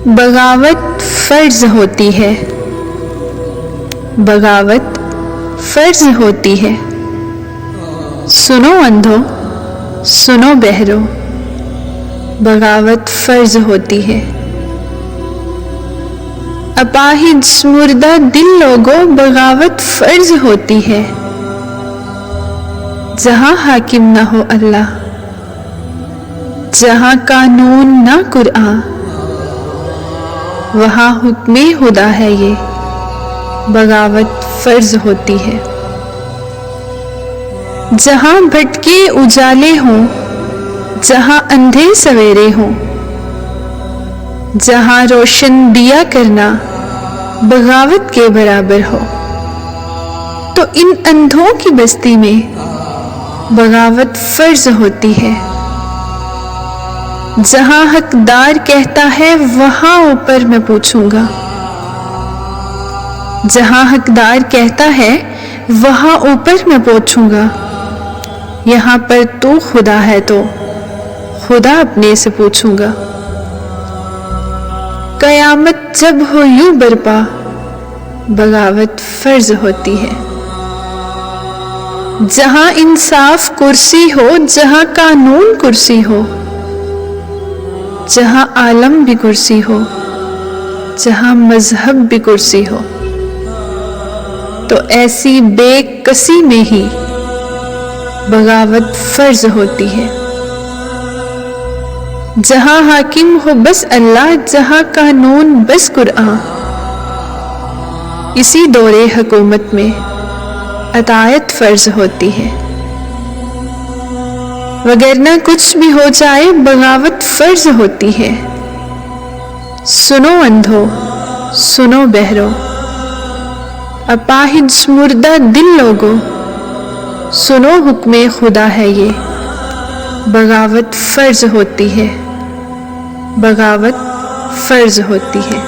بغاوت فرض ہوتی ہے، بغاوت فرض ہوتی ہے۔ سنو اندھو، سنو بہرو، بغاوت فرض ہوتی ہے۔ اپاہج مردہ دل لوگوں، بغاوت فرض ہوتی ہے۔ جہاں حاکم نہ ہو اللہ، جہاں قانون نہ قرآن، وہاں حکم خدا ہے یہ، بغاوت فرض ہوتی ہے۔ جہاں بھٹکے اجالے ہوں، جہاں اندھے سویرے ہوں، جہاں روشن دیا کرنا بغاوت کے برابر ہو، تو ان اندھوں کی بستی میں بغاوت فرض ہوتی ہے۔ جہاں حقدار کہتا ہے وہاں اوپر میں پوچھوں گا، جہاں حقدار کہتا ہے وہاں اوپر میں پوچھوں گا۔ یہاں پر تو خدا ہے تو خدا اپنے سے پوچھوں گا۔ قیامت جب ہو یوں برپا، بغاوت فرض ہوتی ہے۔ جہاں انصاف کرسی ہو، جہاں قانون کرسی ہو، جہاں عالم بھی کرسی ہو، جہاں مذہب بھی کرسی ہو، تو ایسی بے کسی میں ہی بغاوت فرض ہوتی ہے۔ جہاں حاکم ہو بس اللہ، جہاں قانون بس قرآن، اسی دور حکومت میں اطاعت فرض ہوتی ہے۔ وگرنہ کچھ بھی ہو جائے بغاوت فرض ہوتی ہے۔ سنو اندھو، سنو بہرو، اپاہج مردہ دل لوگوں، سنو حکم خدا ہے یہ، بغاوت فرض ہوتی ہے، بغاوت فرض ہوتی ہے۔